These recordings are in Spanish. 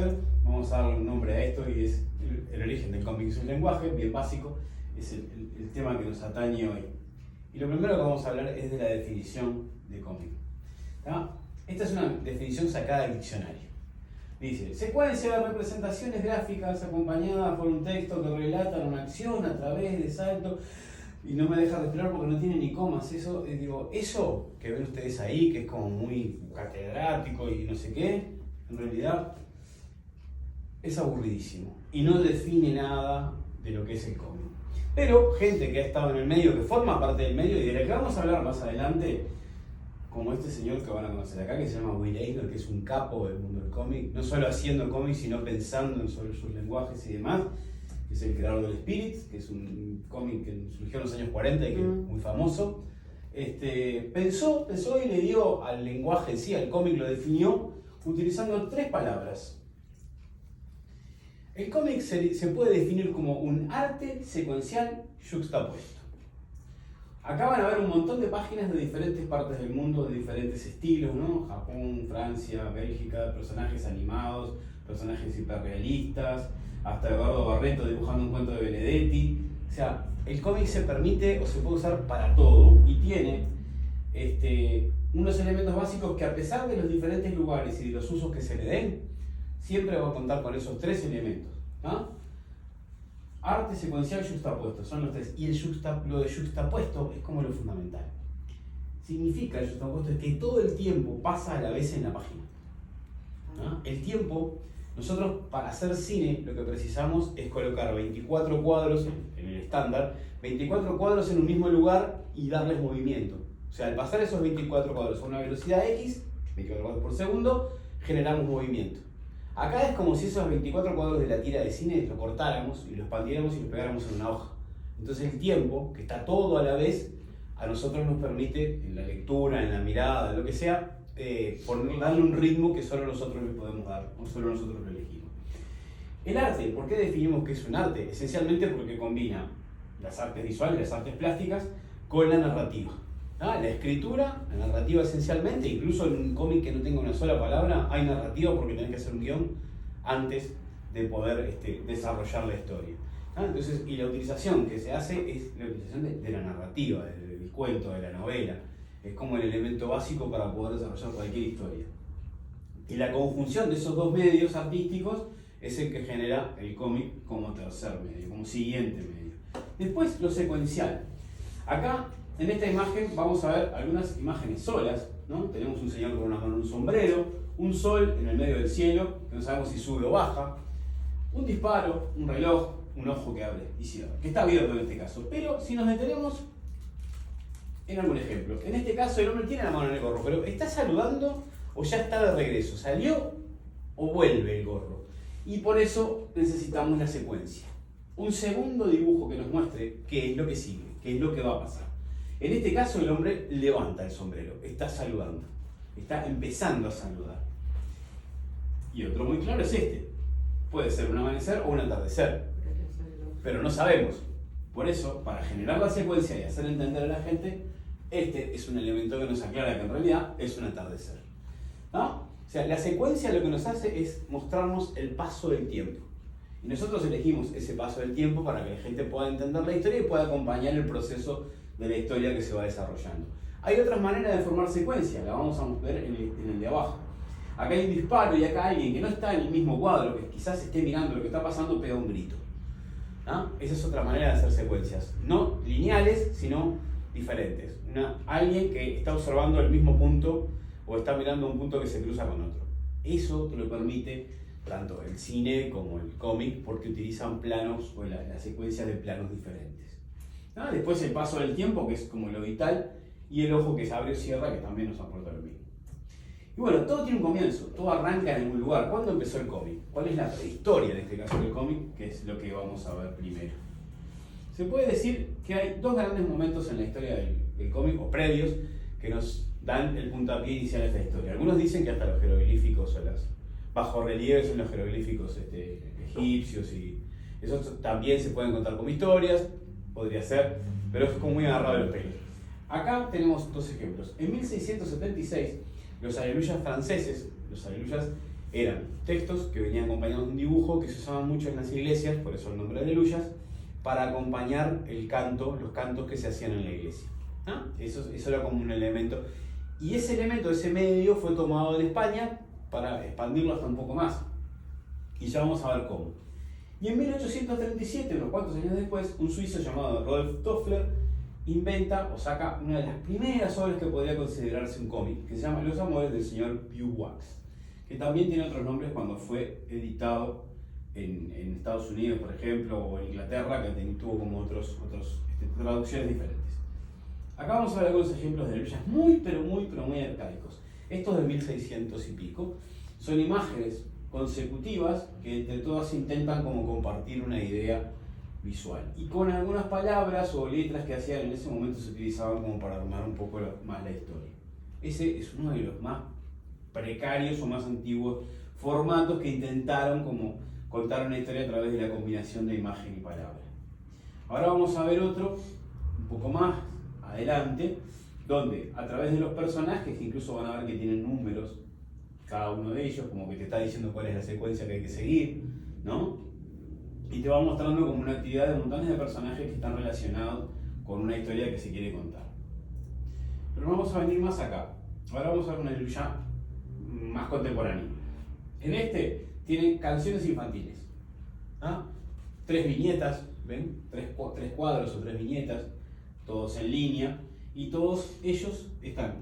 hacer, vamos a darle un nombre a esto y es el origen del cómic y su lenguaje, bien básico, es el tema que nos atañe hoy. Y lo primero que vamos a hablar es de la definición de cómic. Esta es una definición sacada del diccionario. Dice, secuencia de representaciones gráficas acompañadas por un texto que relata una acción a través de saltos. Y no me deja respirar porque no tiene ni comas. Eso que ven ustedes ahí, que es como muy catedrático y no sé qué, en realidad es aburridísimo y no define nada de lo que es el cómic. Pero gente que ha estado en el medio, que forma parte del medio y de la que vamos a hablar más adelante, como este señor que van a conocer acá, que se llama Will Eisner, que es un capo del mundo del cómic, no solo haciendo cómics, sino pensando sobre sus lenguajes y demás, que es el creador del Spirit, que es un cómic que surgió en los años 40 y que es muy famoso. Pensó y le dio al lenguaje en sí, al cómic, lo definió utilizando 3 palabras. El cómic se puede definir como un arte secuencial yuxtapuesto. Acá van a ver un montón de páginas de diferentes partes del mundo, de diferentes estilos, ¿no? Japón, Francia, Bélgica, personajes animados, personajes hiperrealistas, hasta Eduardo Barreto dibujando un cuento de Benedetti. O sea, el cómic se permite o se puede usar para todo y tiene unos elementos básicos que, a pesar de los diferentes lugares y de los usos que se le den, siempre va a contar con esos 3 elementos. Arte secuencial yuxtapuesto, son los 3. Y lo de yuxtapuesto es como lo fundamental. Significa el yuxtapuesto es que todo el tiempo pasa a la vez en la página. El tiempo, nosotros para hacer cine lo que precisamos es colocar 24 cuadros en el estándar, 24 cuadros en un mismo lugar y darles movimiento. O sea, al pasar esos 24 cuadros a una velocidad X, 24 cuadros por segundo, generamos movimiento. Acá es como si esos 24 cuadros de la tira de cine lo cortáramos y lo expandiéramos y lo pegáramos en una hoja. Entonces el tiempo, que está todo a la vez, a nosotros nos permite, en la lectura, en la mirada, en lo que sea, darle un ritmo que solo nosotros le podemos dar, o solo nosotros lo elegimos. El arte, ¿por qué definimos que es un arte? Esencialmente porque combina las artes visuales, las artes plásticas, con la narrativa. La escritura, la narrativa esencialmente, incluso en un cómic que no tenga una sola palabra, hay narrativa porque tenés que hacer un guión antes de poder desarrollar la historia. Entonces, y la utilización que se hace es la utilización de la narrativa, del cuento, de la novela. Es como el elemento básico para poder desarrollar cualquier historia. Y la conjunción de esos 2 medios artísticos es el que genera el cómic como tercer medio, como siguiente medio. Después, lo secuencial. Acá, en esta imagen, vamos a ver algunas imágenes solas, ¿no? Tenemos un señor con una mano en un sombrero, un sol en el medio del cielo, que no sabemos si sube o baja, un disparo, un reloj, un ojo que abre y cierra, que está abierto en este caso. Pero si nos detenemos en algún ejemplo, en este caso el hombre tiene la mano en el gorro, pero ¿está saludando o ya está de regreso? ¿Salió o vuelve el gorro? Y por eso necesitamos la secuencia. Un segundo dibujo que nos muestre qué es lo que sigue, qué es lo que va a pasar. En este caso el hombre levanta el sombrero, está saludando, está empezando a saludar. Y otro muy claro es este. Puede ser un amanecer o un atardecer, pero no sabemos. Por eso, para generar la secuencia y hacer entender a la gente, este es un elemento que nos aclara que en realidad es un atardecer. O sea, la secuencia lo que nos hace es mostrarnos el paso del tiempo. Y nosotros elegimos ese paso del tiempo para que la gente pueda entender la historia y pueda acompañar el proceso de la historia que se va desarrollando. Hay otras maneras de formar secuencia, la vamos a ver en el de abajo. Acá hay un disparo y acá alguien que no está en el mismo cuadro, que quizás esté mirando lo que está pasando, pega un grito. Esa es otra manera de hacer secuencias, no lineales, sino diferentes. Alguien que está observando el mismo punto o está mirando un punto que se cruza con otro. Eso te lo permite tanto el cine como el cómic, porque utilizan planos o la secuencia de planos diferentes. Después el paso del tiempo, que es como lo vital, y el ojo que se abre o cierra, que también nos aporta lo mismo. Y bueno, todo tiene un comienzo, todo arranca en algún lugar. ¿Cuándo empezó el cómic? ¿Cuál es la prehistoria, en este caso, del cómic? Que es lo que vamos a ver primero. Se puede decir que hay 2 grandes momentos en la historia del cómic, o previos, que nos dan el puntapié inicial de esta historia. Algunos dicen que hasta los jeroglíficos o las bajorrelieves en los jeroglíficos egipcios, y esos también se pueden contar como historias, podría ser, pero es como muy agarrado de los pelos. Acá tenemos 2 ejemplos. En 1676, los aleluyas franceses, los aleluyas, Eran textos que venían acompañados de un dibujo que se usaban mucho en las iglesias, por eso el nombre de aleluyas, para acompañar el canto, los cantos que se hacían en la iglesia. ¿Ah? Eso era como un elemento. Y ese elemento, ese medio, fue tomado de España para expandirlo hasta un poco más. Y ya vamos a ver cómo. Y en 1837, unos cuantos años después, un suizo llamado Rolf Toffler inventa o saca una de las primeras obras que podría considerarse un cómic, que se llama Los Amores del señor Beeswax, que también tiene otros nombres cuando fue editado en Estados Unidos, por ejemplo, o en Inglaterra, que tuvo como otros traducciones diferentes. Acá vamos a ver algunos ejemplos de aleluyas muy arcaicos. Estos de 1600 y pico son imágenes consecutivas que entre todas intentan como compartir una idea visual y con algunas palabras o letras que hacían en ese momento se utilizaban como para armar un poco más la historia. Ese es uno de los más precarios o más antiguos formatos que intentaron como contar una historia a través de la combinación de imagen y palabra. Ahora vamos a ver otro un poco más adelante, donde a través de los personajes, que incluso van a ver que tienen números cada uno de ellos, como que te está diciendo cuál es la secuencia que hay que seguir, ¿no? Y te va mostrando como una actividad de montones de personajes que están relacionados con una historia que se quiere contar. Pero vamos a venir más acá. Ahora vamos a ver una aleluya más contemporánea. En este tienen canciones infantiles. ¿Ah? 3 viñetas, ¿ven? 3 cuadros o 3 viñetas, todos en línea, y todos ellos están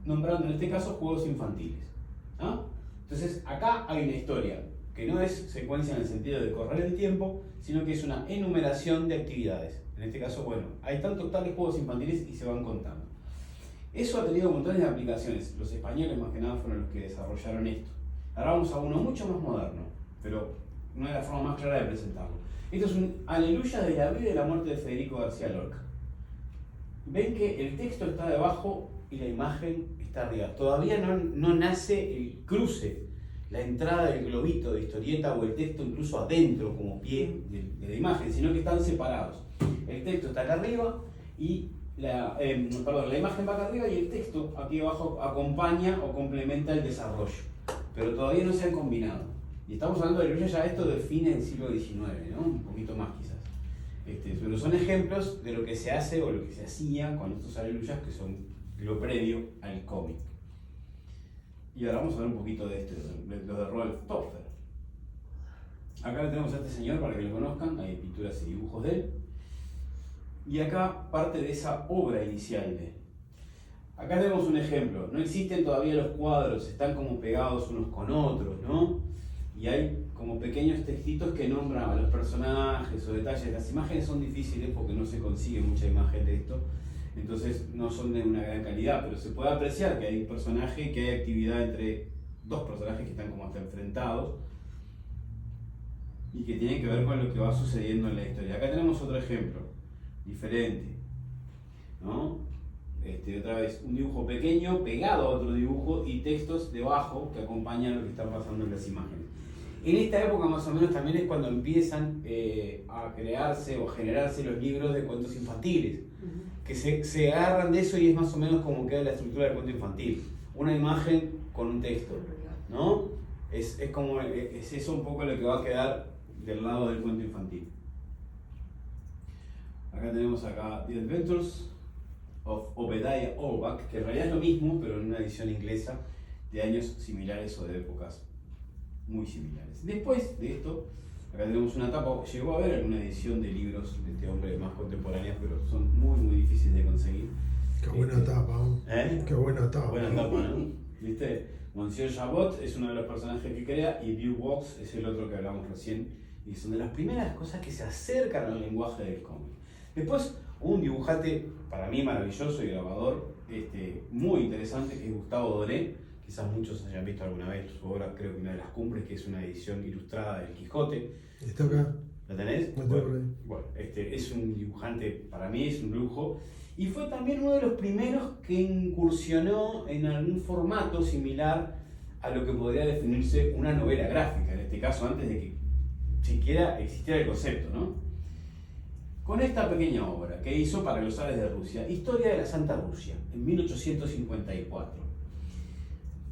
nombrando en este caso juegos infantiles. ¿Ah? Entonces acá hay una historia que no es secuencia en el sentido de correr el tiempo, sino que es una enumeración de actividades. En este caso, bueno, hay tantos tales juegos infantiles y se van contando. Eso ha tenido montones de aplicaciones. Los españoles más que nada fueron los que desarrollaron esto. Ahora vamos a uno mucho más moderno, pero no es la forma más clara de presentarlo. Esto es un aleluya de la vida y la muerte de Federico García Lorca. Ven que el texto está debajo y la imagen está arriba. Todavía no nace el cruce, la entrada del globito de historieta o el texto incluso adentro como pie de la imagen, sino que están separados. El texto está acá arriba y la imagen va acá arriba y el texto aquí abajo acompaña o complementa el desarrollo. Pero todavía no se han combinado. Y estamos hablando de aleluyas ya esto de fines del siglo XIX, ¿no? Un poquito más quizás. Pero son ejemplos de lo que se hace o lo que se hacía con estos aleluyas que son lo previo al cómic. Y ahora vamos a ver un poquito de lo de Rolf Toffler. Acá tenemos a este señor para que lo conozcan, hay pinturas y dibujos de él. Y acá parte de esa obra inicial de él. Acá tenemos un ejemplo, no existen todavía los cuadros, están como pegados unos con otros, ¿no? Y hay como pequeños textitos que nombran a los personajes o detalles. Las imágenes son difíciles porque no se consigue mucha imagen de esto, entonces no son de una gran calidad, pero se puede apreciar que hay un personaje, que hay actividad entre dos personajes que están como hasta enfrentados y que tienen que ver con lo que va sucediendo en la historia. Acá tenemos otro ejemplo, diferente, ¿no? Otra vez, un dibujo pequeño pegado a otro dibujo y textos debajo que acompañan lo que está pasando en las imágenes. En esta época más o menos también es cuando empiezan a crearse o generarse los libros de cuentos infantiles, que se agarran de eso y es más o menos como queda la estructura del cuento infantil. Una imagen con un texto, ¿no? Es eso un poco lo que va a quedar del lado del cuento infantil. Acá tenemos The Adventures of Obadiah Orbach, que en realidad es lo mismo, pero en una edición inglesa de años similares o de épocas muy similares. Después de esto, acá tenemos una tapa, llegó a haber alguna edición de libros de este hombre más contemporáneas, pero son muy difíciles de conseguir. Qué buena tapa, ¿no? Qué buena tapa. Buena tapa, ¿no? ¿Viste? Monsieur Jabot es uno de los personajes que crea y Beeswax es el otro que hablamos recién, y son de las primeras cosas que se acercan al lenguaje del cómic. Después, un dibujante para mí maravilloso y grabador muy interesante, que es Gustavo Doré. Quizás muchos hayan visto alguna vez su obra, creo que una de las cumbres, que es una edición ilustrada del Quijote. ¿Está acá? ¿La tenés? Bueno, es un dibujante, para mí es un lujo. Y fue también uno de los primeros que incursionó en algún formato similar a lo que podría definirse una novela gráfica, en este caso antes de que siquiera existiera el concepto, ¿no? Con esta pequeña obra que hizo para los zares de Rusia, Historia de la Santa Rusia, en 1854.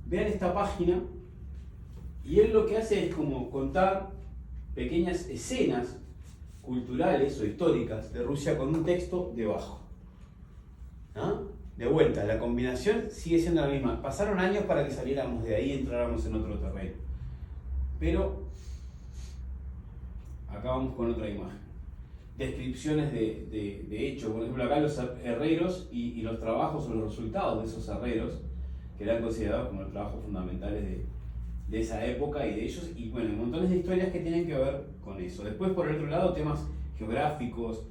Vean esta página, Y él lo que hace es como contar pequeñas escenas culturales o históricas de Rusia con un texto debajo. ¿No? De vuelta, la combinación sigue siendo la misma. Pasaron años para que saliéramos de ahí y entráramos en otro terreno. Pero acá vamos con otra imagen. Descripciones de hechos. Por ejemplo, acá los herreros y los trabajos o los resultados de esos herreros, que eran considerados como los trabajos fundamentales de esa época y de ellos. Y bueno, montones de historias que tienen que ver con eso. Después, por el otro lado, temas geográficos.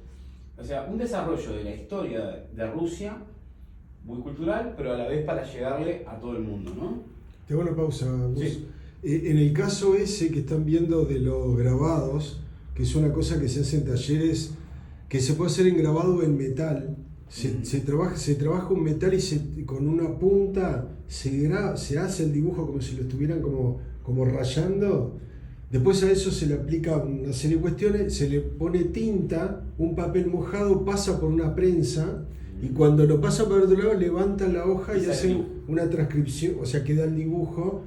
O sea, un desarrollo de la historia de Rusia muy cultural, pero a la vez para llegarle a todo el mundo, ¿no? Te hago una pausa, Gus. Sí. En el caso ese que están viendo de los grabados, que es una cosa que se hace en talleres, que se puede hacer en grabado en metal, se trabaja un metal y con una punta se hace el dibujo como si lo estuvieran como rayando. Después a eso se le aplica una serie de cuestiones, se le pone tinta, un papel mojado pasa por una prensa y cuando lo pasa por otro lado levantan la hoja y hacen una transcripción, o sea queda el dibujo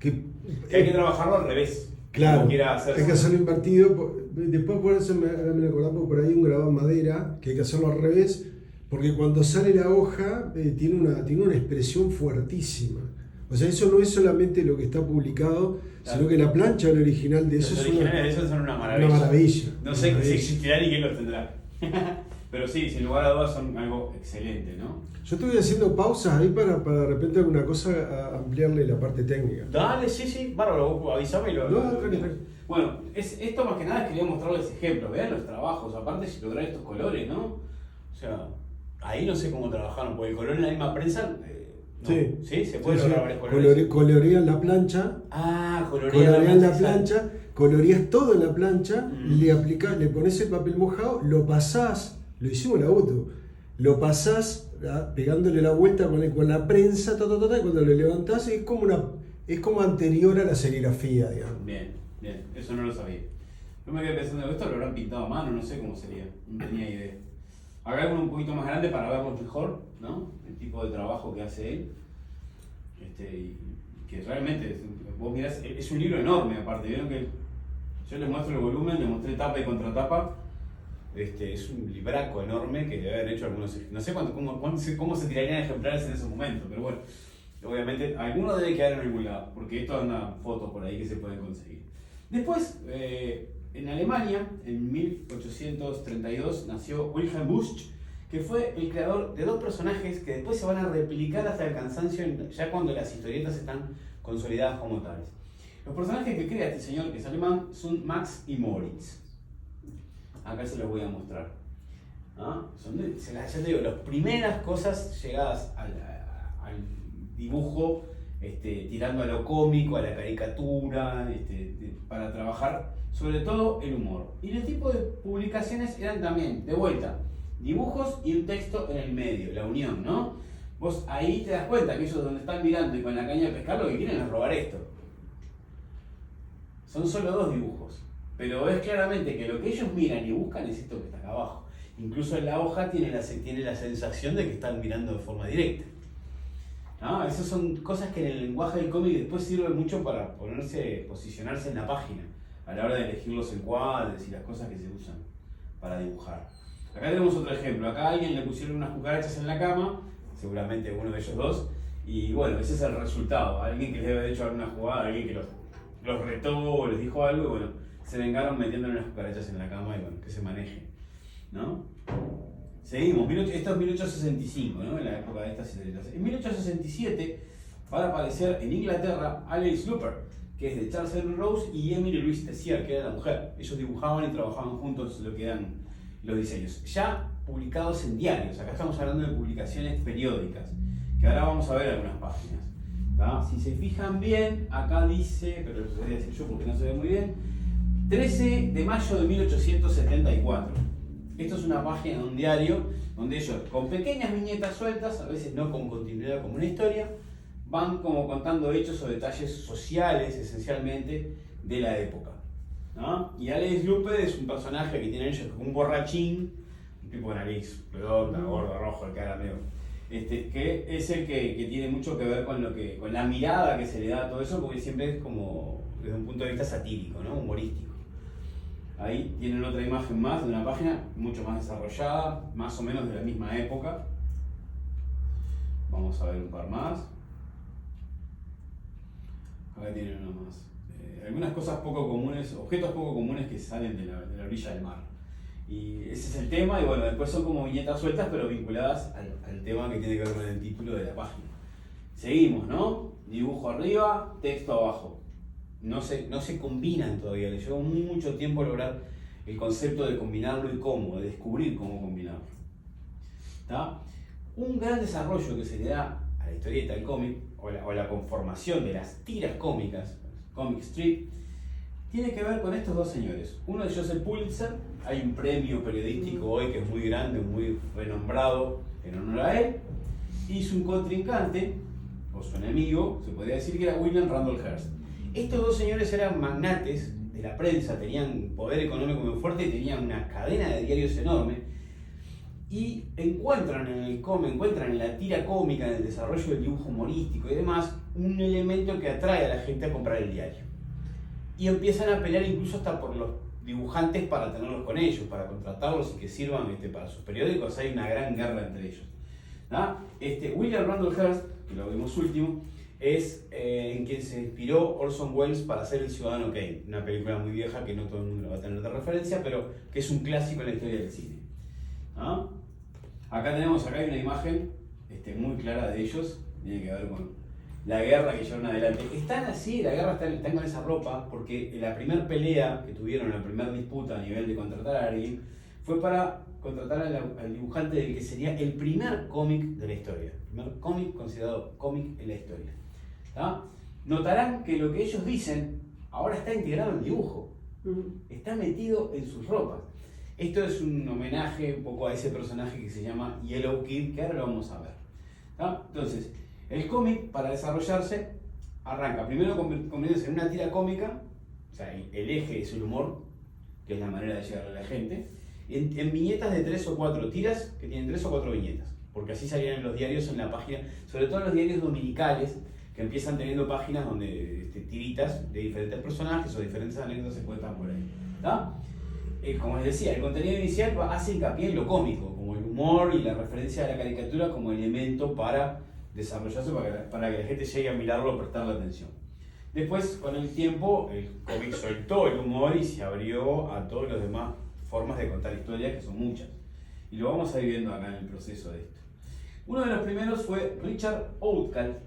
que hay que trabajarlo al revés. Claro, hay que hacerlo invertido. Después por eso me acordamos por ahí un grabado en madera, que hay que hacerlo al revés, porque cuando sale la hoja tiene una expresión fuertísima. O sea, eso no es solamente lo que está publicado, claro, sino que la plancha del original de eso es una maravilla. Una maravilla. No sé si existirá ni quién los tendrá. Pero sí, sin lugar a dudas son algo excelente, ¿no? Yo estoy haciendo pausas ahí para de repente alguna cosa ampliarle la parte técnica. Dale, sí, bárbaro, vos avísame y lo... Bueno, esto más que nada quería mostrarles ejemplos, vean los trabajos, aparte si lograr estos colores, ¿no? O sea, ahí no sé cómo trabajaron, porque el color en la misma prensa... No. ¿Sí? ¿Se puede lograr varios colores? Colorean la plancha. Colorean la plancha, coloreas todo en la plancha, le pones el papel mojado, lo pasás, lo hicimos en la auto, lo pasás pegándole la vuelta con la prensa, y cuando lo levantás es como anterior a la serigrafía, digamos. Bien, eso no lo sabía. Yo me quedé pensando, esto lo habrán pintado a mano, no sé cómo sería, no tenía idea. Acá hay uno un poquito más grande para verlo mejor, ¿no? El tipo de trabajo que hace él. Y que realmente, vos mirás, es un libro enorme aparte. Vieron que yo les muestro el volumen, les mostré tapa y contratapa. Es un libraco enorme que debe haber hecho algunos. No sé cómo se tirarían ejemplares en ese momento, pero bueno, obviamente alguno debe quedar en algún lado, porque esto anda fotos por ahí que se pueden conseguir. Después, en Alemania, en 1832, nació Wilhelm Busch, que fue el creador de dos personajes que después se van a replicar hasta el cansancio ya cuando las historietas están consolidadas como tales. Los personajes que crea este señor, que es alemán, son Max y Moritz. Acá se los voy a mostrar. Son ya te digo, las primeras cosas llegadas al dibujo, tirando a lo cómico, a la caricatura, para trabajar sobre todo el humor. Y el tipo de publicaciones eran también, de vuelta, dibujos y un texto en el medio, la unión, ¿no? Vos ahí te das cuenta que ellos donde están mirando y con la caña de pescar lo que quieren es robar esto. Son solo dos dibujos, pero ves claramente que lo que ellos miran y buscan es esto que está acá abajo. Incluso en la hoja tiene la sensación de que están mirando de forma directa. ¿No? Esas son cosas que en el lenguaje del cómic después sirven mucho para posicionarse en la página, a la hora de elegir los encuadres y las cosas que se usan para dibujar. Acá tenemos otro ejemplo. Acá a alguien le pusieron unas cucarachas en la cama, seguramente uno de ellos dos, y bueno, ese es el resultado. Alguien que les había hecho alguna jugada, alguien que los retó o les dijo algo, y bueno, se vengaron metiéndole unas cucarachas en la cama y bueno, que se maneje, ¿no? Seguimos, esto es 1865, ¿no? En la época de estas historietas. En 1867 van a aparecer en Inglaterra Alice Looper, que es de Charles Henry Rose, y Emily Louise Tessier, que era la mujer. Ellos dibujaban y trabajaban juntos lo que eran los diseños. Ya publicados en diarios, acá estamos hablando de publicaciones periódicas, que ahora vamos a ver algunas páginas. ¿Tá? Si se fijan bien, acá dice, pero lo voy a decir yo porque no se ve muy bien, 13 de mayo de 1874. Esto es una página de un diario donde ellos, con pequeñas viñetas sueltas, a veces no con continuidad como una historia, van como contando hechos o detalles sociales, esencialmente, de la época, ¿no? Y Alice Looper es un personaje que tiene ellos como un borrachín, un tipo de nariz redonda, gordo, rojo, el cara medio que es el que tiene mucho que ver con la mirada que se le da a todo eso, porque siempre es como desde un punto de vista satírico, ¿no? Humorístico. Ahí tienen otra imagen más de una página mucho más desarrollada, más o menos de la misma época. Vamos a ver un par más. Acá tienen uno más. Algunas cosas poco comunes, objetos poco comunes que salen de la orilla del mar. Y ese es el tema, y bueno, después son como viñetas sueltas, pero vinculadas al tema que tiene que ver con el título de la página. Seguimos, ¿no? Dibujo arriba, texto abajo. No se combinan todavía, le llevó mucho tiempo lograr el concepto de combinarlo y cómo, de descubrir cómo combinarlo. ¿Está? Un gran desarrollo que se le da a la historieta del cómic, o la conformación de las tiras cómicas, comic strip, tiene que ver con estos dos señores. Uno de ellos es el Pulitzer, hay un premio periodístico hoy que es muy grande, muy renombrado en honor a él, y su contrincante, o su enemigo, se podría decir que era William Randolph Hearst. Estos dos señores eran magnates de la prensa, tenían poder económico muy fuerte y tenían una cadena de diarios enorme, y encuentran en la tira cómica, en el desarrollo del dibujo humorístico y demás, un elemento que atrae a la gente a comprar el diario. Y empiezan a pelear incluso hasta por los dibujantes para tenerlos con ellos, para contratarlos y que sirvan para sus periódicos. Hay una gran guerra entre ellos. ¿No? William Randolph Hearst, que lo vimos último, es en quien se inspiró Orson Welles para hacer El Ciudadano Kane, una película muy vieja que no todo el mundo va a tener de referencia, pero que es un clásico en la historia del cine. ¿No? Acá hay una imagen muy clara de ellos, tiene que ver con la guerra que llevaron adelante. Están así, la guerra están con esa ropa, porque la primera pelea que tuvieron, la primera disputa a nivel de contratar a alguien, fue para contratar al dibujante del que sería el primer cómic de la historia. El primer cómic considerado cómic en la historia. ¿Tá? Notarán que lo que ellos dicen ahora está integrado en el dibujo. Está metido en sus ropas. Esto es un homenaje un poco a ese personaje que se llama Yellow Kid, que ahora lo vamos a ver. ¿Tá? Entonces, el cómic, para desarrollarse, arranca primero convirtiéndose en una tira cómica, o sea, el eje es el humor, que es la manera de llegar a la gente, en viñetas de 3 o 4 tiras, que tienen 3 o 4 viñetas, porque así salían en los diarios en la página, sobre todo en los diarios dominicales, que empiezan teniendo páginas donde tiritas de diferentes personajes o diferentes anécdotas se cuentan por ahí. ¿Tá? Como les decía, el contenido inicial hace hincapié en lo cómico, como el humor y la referencia a la caricatura como elemento para desarrollarse, para que la gente llegue a mirarlo o prestarle atención. Después, con el tiempo, el cómic soltó el humor y se abrió a todas las demás formas de contar historias, que son muchas. Y lo vamos a ir viendo acá en el proceso de esto. Uno de los primeros fue Richard Outcault,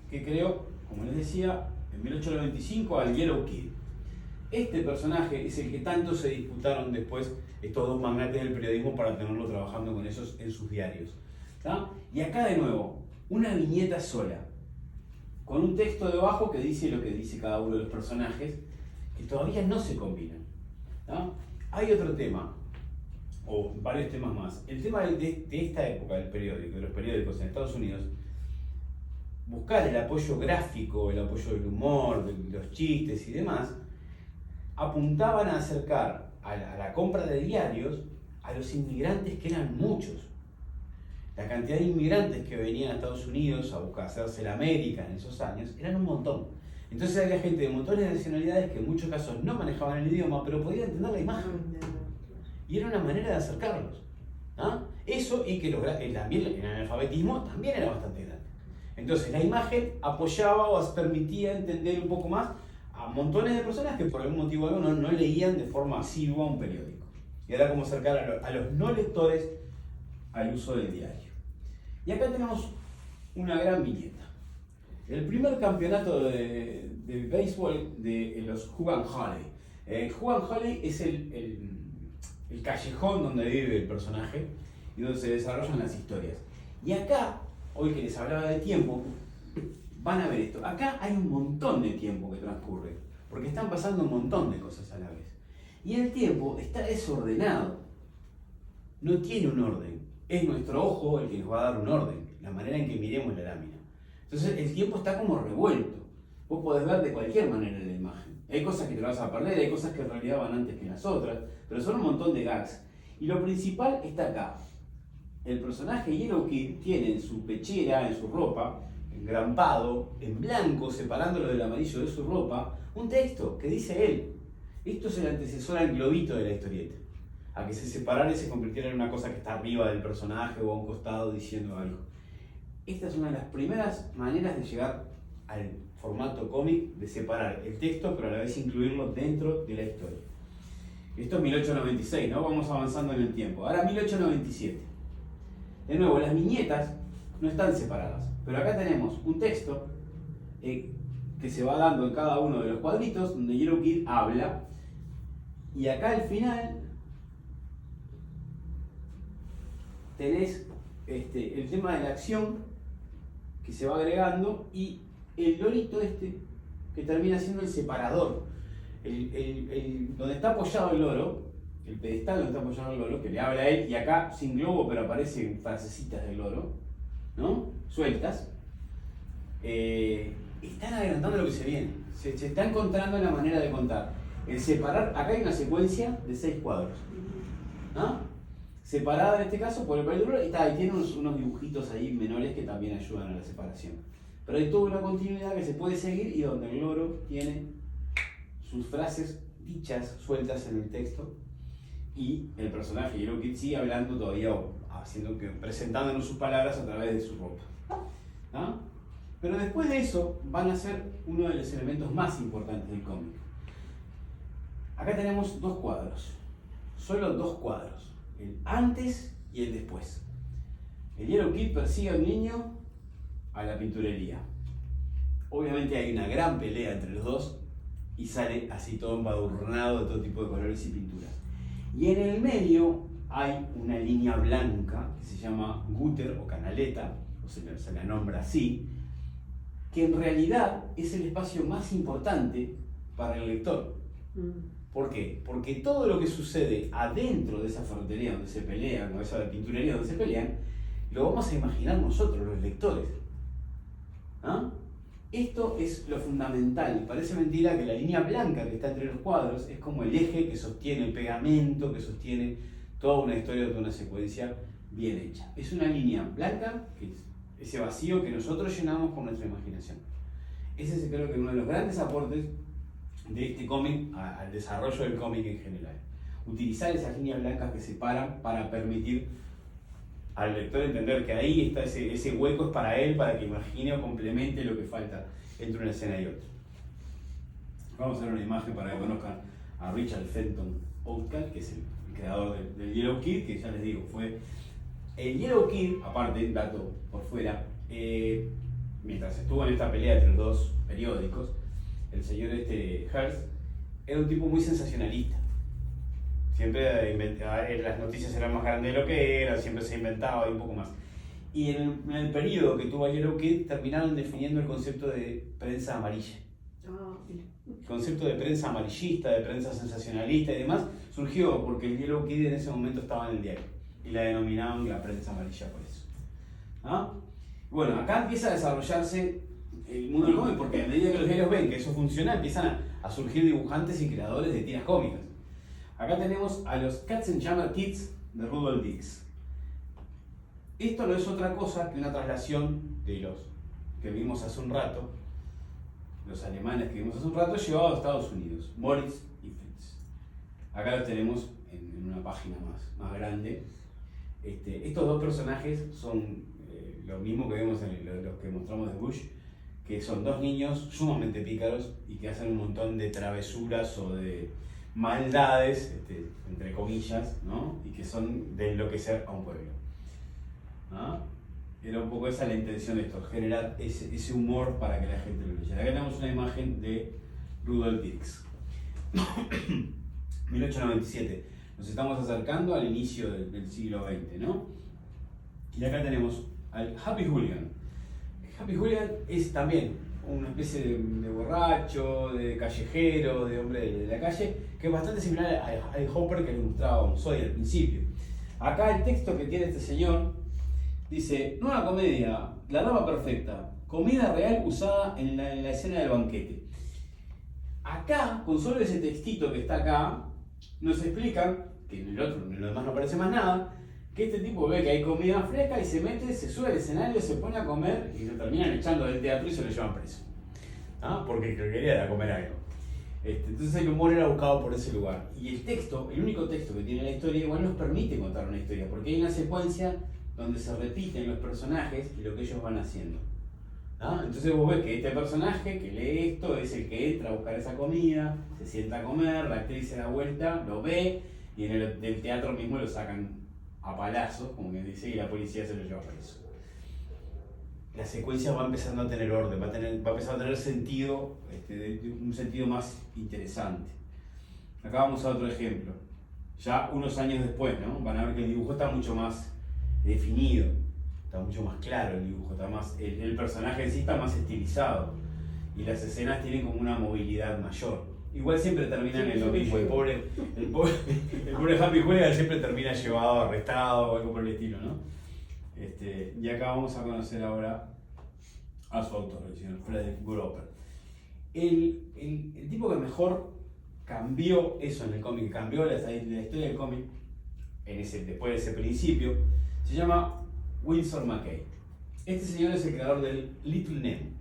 que creó, como les decía, en 1895 al Yellow Kid. Este personaje es el que tanto se disputaron después estos dos magnates del periodismo para tenerlo trabajando con ellos en sus diarios. ¿Tá? Y acá de nuevo, una viñeta sola, con un texto debajo que dice lo que dice cada uno de los personajes, que todavía no se combinan. ¿Tá? Hay otro tema, o varios temas más. El tema de esta época del periódico, de los periódicos en Estados Unidos, buscar el apoyo gráfico, el apoyo del humor, de los chistes y demás, apuntaban a acercar a la compra de diarios a los inmigrantes, que eran muchos. La cantidad de inmigrantes que venían a Estados Unidos a buscar hacerse la América en esos años eran un montón. Entonces había gente de montones de nacionalidades que en muchos casos no manejaban el idioma, pero podían entender la imagen. Y era una manera de acercarlos. ¿Ah? Eso, y que también el analfabetismo también era bastante grande. Entonces la imagen apoyaba o permitía entender un poco más a montones de personas que por algún motivo no leían de forma asidua un periódico. Y era como acercar a los no lectores al uso del diario. Y acá tenemos una gran viñeta. El primer campeonato de béisbol de los Hugan Halley. Hugan Halley es el callejón donde vive el personaje y donde se desarrollan las historias. Y acá, hoy que les hablaba de tiempo, van a ver esto. Acá hay un montón de tiempo que transcurre, porque están pasando un montón de cosas a la vez. Y el tiempo está desordenado. No tiene un orden. Es nuestro ojo el que nos va a dar un orden, la manera en que miremos la lámina. Entonces el tiempo está como revuelto. Vos podés ver de cualquier manera la imagen. Hay cosas que te vas a perder, hay cosas que en realidad van antes que las otras, pero son un montón de gags. Y lo principal está acá. el personaje Yellow Kid tiene en su pechera, en su ropa, engrampado, en blanco, separándolo del amarillo de su ropa, un texto que dice él. Esto es el antecesor al globito de la historieta. A que se separara y se convirtiera en una cosa que está arriba del personaje o a un costado diciendo algo. Esta es una de las primeras maneras de llegar al formato cómic, de separar el texto pero a la vez incluirlo dentro de la historia. Esto es 1896, ¿no? Vamos avanzando en el tiempo. Ahora 1897. De nuevo, las viñetas no están separadas, pero acá tenemos un texto que se va dando en cada uno de los cuadritos donde Yellow Kid habla, y acá al final tenés el tema de la acción que se va agregando y el lorito que termina siendo el separador. Donde está apoyado el loro, el pedestal donde está apoyado el loro, que le habla a él, y acá sin globo pero aparecen frasecitas del loro, ¿no? Sueltas. Están adelantando lo que se viene. Se está encontrando la manera de contar. El separar, acá hay una secuencia de 6 cuadros, ¿no? Separada en este caso por el palito y tiene unos dibujitos ahí menores que también ayudan a la separación. Pero hay toda una continuidad que se puede seguir y donde el loro tiene sus frases dichas, sueltas en el texto, y el personaje Yellow Kid sigue hablando todavía, presentándonos sus palabras a través de su ropa. ¿No? Pero después de eso van a ser uno de los elementos más importantes del cómic. Acá tenemos 2 cuadros, solo 2 cuadros, el antes y el después. El Yellow Kid persigue a un niño a la pinturería. Obviamente hay una gran pelea entre los dos y sale así todo embadurnado de todo tipo de colores y pinturas. Y en el medio hay una línea blanca que se llama gutter o canaleta, o se la nombra así, que en realidad es el espacio más importante para el lector. ¿Por qué? Porque todo lo que sucede adentro de esa ferretería donde se pelean, o esa pinturería donde se pelean, lo vamos a imaginar nosotros, los lectores. ¿Ah? Esto es lo fundamental. Parece mentira que la línea blanca que está entre los cuadros es como el eje que sostiene el pegamento, que sostiene toda una historia, toda una secuencia bien hecha. Es una línea blanca, que es ese vacío que nosotros llenamos con nuestra imaginación. Ese es, creo que, uno de los grandes aportes de este cómic al desarrollo del cómic en general. Utilizar esas líneas blancas que separan para permitir al lector entender que ahí está ese hueco, es para él, para que imagine o complemente lo que falta entre una escena y otra. Vamos a hacer una imagen para que conozcan a Richard Fenton Outcall, que es el creador del Yellow Kid, que ya les digo, fue el Yellow Kid, aparte, dato por fuera, mientras estuvo en esta pelea entre los dos periódicos, el señor Hearst era un tipo muy sensacionalista. Siempre las noticias eran más grandes de lo que eran, siempre se inventaba y un poco más. Y en el periodo que tuvo Yellow Kid terminaron definiendo el concepto de prensa amarilla. El concepto de prensa amarillista, de prensa sensacionalista y demás surgió porque el Yellow Kid en ese momento estaba en el diario y la denominaban la prensa amarilla por eso. ¿Ah? Bueno, acá empieza a desarrollarse el mundo del cómic porque a medida que los diarios ven que eso funciona empiezan a surgir dibujantes y creadores de tiras cómicas. Acá tenemos a los Katzenjammer Kids de Rudolf Dix. Esto no es otra cosa que una traslación de los que vimos hace un rato, los alemanes que vimos hace un rato, llevados a Estados Unidos, Moritz y Fritz. Acá los tenemos en una página más grande. Estos dos personajes son lo mismo que vemos en los que mostramos de Bush, que son 2 niños sumamente pícaros y que hacen un montón de travesuras o de maldades, entre comillas, ¿no? Y que son de enloquecer a un pueblo. ¿Ah? Era un poco esa la intención de esto, generar ese humor para que la gente lo leyera. Acá tenemos una imagen de Rudolf Dix. 1897. Nos estamos acercando al inicio del siglo XX, ¿no? Y acá tenemos al Happy Hooligan. Happy Hooligan es también una especie de borracho, de callejero, de hombre de la calle, que es bastante similar al Hopper que le mostrábamos hoy al principio. Acá el texto que tiene este señor dice: nueva comedia, la dama perfecta, comida real usada en la escena del banquete. Acá, con solo ese textito que está acá, nos explican, que en lo demás no aparece más nada, que este tipo ve que hay comida fresca y se mete, se sube al escenario, se pone a comer y lo terminan echando del teatro y se lo llevan preso. ¿Ah? Porque lo que quería era comer algo. Entonces el humor era buscado por ese lugar. Y el texto, el único texto que tiene la historia, igual nos permite contar una historia, porque hay una secuencia donde se repiten los personajes y lo que ellos van haciendo. ¿Ah? Entonces vos ves que este personaje que lee esto es el que entra a buscar esa comida, se sienta a comer, la actriz se da vuelta, lo ve y en el teatro mismo lo sacan a palazos, como que dice, y la policía se lo lleva preso. La secuencia va empezando a tener orden, va a empezar a tener sentido, un sentido más interesante. Acá vamos a otro ejemplo. Ya unos años después, ¿no? Van a ver que el dibujo está mucho más definido, está mucho más claro el dibujo, está más, el personaje en sí está más estilizado y las escenas tienen como una movilidad mayor. Igual siempre terminan en lo mismo, el pobre Happy Juega siempre termina llevado, arrestado o algo por el estilo, ¿no? Y acá vamos a conocer ahora a su autor, el señor Frederick Groper. El tipo que mejor cambió eso en el cómic, cambió la historia del cómic después de ese principio, se llama Winsor McCay. Este señor es el creador del Little Nemo,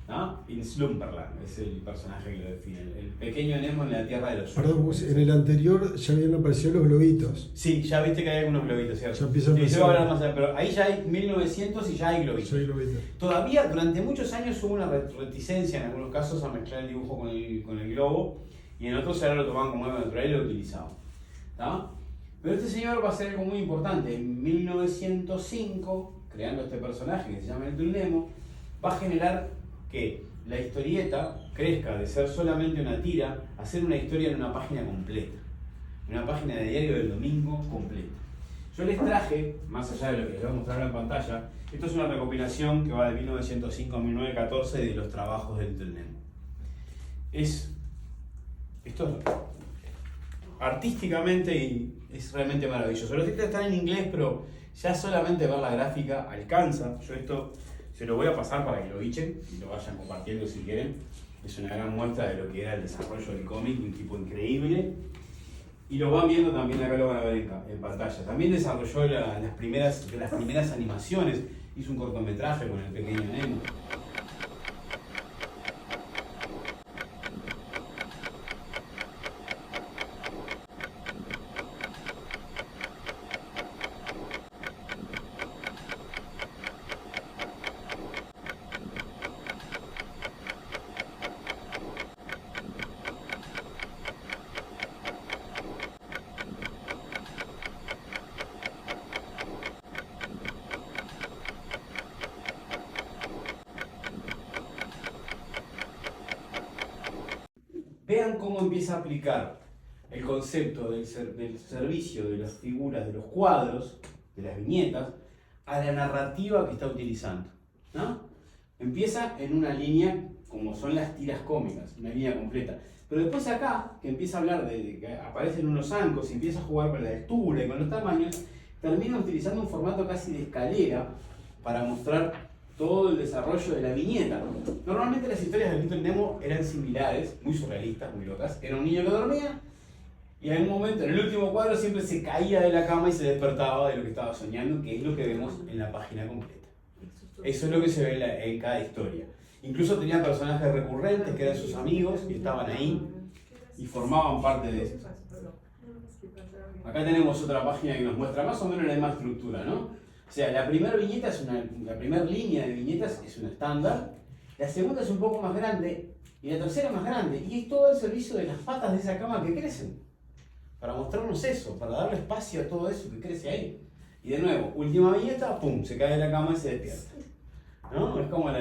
¿no? In Slumberland es el personaje que lo define, el pequeño Nemo en la tierra de los sueños. Perdón, en el anterior ya habían aparecido los globitos. Sí, ya viste que hay algunos globitos, ¿cierto? Ya empiezan a yo voy a hablar más allá, pero ahí ya hay 1900 y ya hay globitos. Ya hay globitos. Todavía durante muchos años hubo una reticencia en algunos casos a mezclar el dibujo con el globo y en otros ahora lo tomaban como algo natural y lo utilizaban. ¿Tá? Pero este señor va a ser algo muy importante. En 1905, creando este personaje que se llama Little Nemo, va a generar que la historieta crezca de ser solamente una tira a ser una historia en una página completa. Una página de diario del domingo completa. Yo les traje, más allá de lo que les voy a mostrar ahora en pantalla, esto es una recopilación que va de 1905 a 1914 de los trabajos de Little Nemo. Esto artísticamente y es realmente maravilloso. Los títulos están en inglés, pero ya solamente ver la gráfica alcanza. Yo esto se lo voy a pasar para que lo bichen y lo vayan compartiendo si quieren. Es una gran muestra de lo que era el desarrollo del cómic, un tipo increíble. Y lo van viendo también, acá lo van a ver en pantalla. También desarrolló las primeras animaciones. Hizo un cortometraje con el pequeño Nemo. Vean cómo empieza a aplicar el concepto del servicio, de las figuras, de los cuadros, de las viñetas, a la narrativa que está utilizando, ¿no? Empieza en una línea como son las tiras cómicas, una línea completa. Pero después acá, que empieza a hablar de que aparecen unos zancos y empieza a jugar con la textura y con los tamaños, termina utilizando un formato casi de escalera para mostrar todo el desarrollo de la viñeta. Normalmente las historias de Little Nemo eran similares, muy surrealistas, muy locas. Era un niño que dormía y en un momento, en el último cuadro, siempre se caía de la cama y se despertaba de lo que estaba soñando, que es lo que vemos en la página completa. Eso es lo que se ve en cada historia. Incluso tenía personajes recurrentes que eran sus amigos y estaban ahí y formaban parte de eso. Acá tenemos otra página que nos muestra más o menos la misma estructura, ¿no? O sea, la primera viñeta la primera línea de viñetas es una estándar, la segunda es un poco más grande y la tercera más grande. Y es todo el servicio de las patas de esa cama que crecen, para mostrarnos eso, para darle espacio a todo eso que crece ahí. Y de nuevo, última viñeta, pum, se cae de la cama y se despierta. ¿No? Es como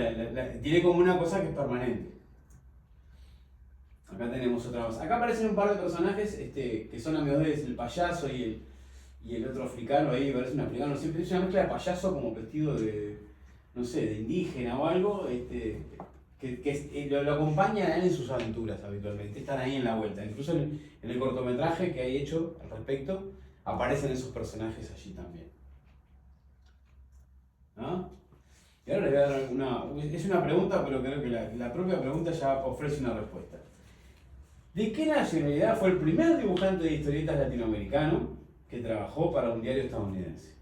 tiene como una cosa que es permanente. Acá tenemos otra más. Acá aparecen un par de personajes que son amigos de él, el payaso y el otro africano ahí, parece un africano, siempre es una mezcla de payaso como vestido de, no sé, de indígena o algo, que lo acompaña a él en sus aventuras habitualmente, están ahí en la vuelta. Incluso en el cortometraje que hay hecho al respecto, aparecen esos personajes allí también. ¿No? Y ahora les voy a dar es una pregunta, pero creo que la propia pregunta ya ofrece una respuesta. ¿De qué nacionalidad fue el primer dibujante de historietas latinoamericano? que trabajó para un diario estadounidense.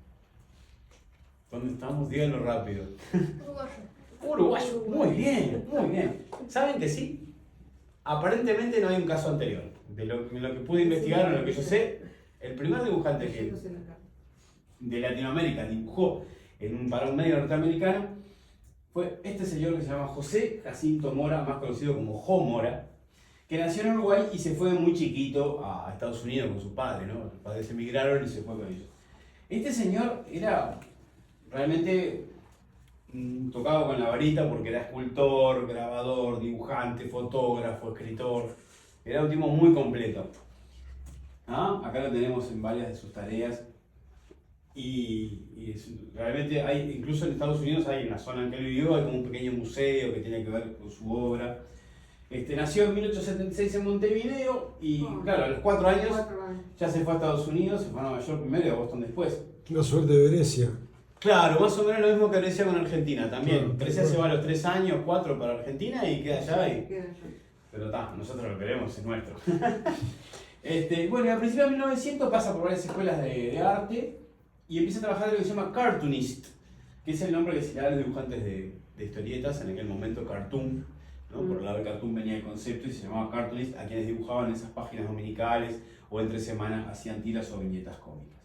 ¿Dónde estamos? Díganlo rápido. Uruguayo. Muy bien, muy bien. ¿Saben que sí? Aparentemente no hay un caso anterior. En lo que pude investigar, o lo que yo sé, el primer dibujante que de Latinoamérica dibujó para un medio norteamericano fue este señor que se llama José Jacinto Mora, más conocido como Jo Mora, que nació en Uruguay y se fue muy chiquito a Estados Unidos con su padre, ¿no? Los padres emigraron y se fue con ellos. Este señor era realmente tocado con la varita porque era escultor, grabador, dibujante, fotógrafo, escritor. Era un tipo muy completo. Acá lo tenemos en varias de sus tareas. Realmente hay, incluso en Estados Unidos hay una zona en que él vivió, hay como un pequeño museo que tiene que ver con su obra. Nació en 1876 en Montevideo y claro, a los 4 años ya se fue a Estados Unidos, se fue a Nueva York primero y a Boston después. La suerte de Grecia. Claro, más o menos lo mismo que Grecia con Argentina también. Grecia se va a los 3 años, 4 para Argentina y queda allá. Pero nosotros lo queremos, es nuestro. Bueno, a principios de 1900 pasa por varias escuelas de arte y empieza a trabajar en lo que se llama cartoonist, que es el nombre que se le da a los dibujantes de historietas, en aquel momento cartoon, ¿no? Por el lado del cartoon venía el concepto y se llamaba cartoonist a quienes dibujaban esas páginas dominicales o entre semanas hacían tiras o viñetas cómicas.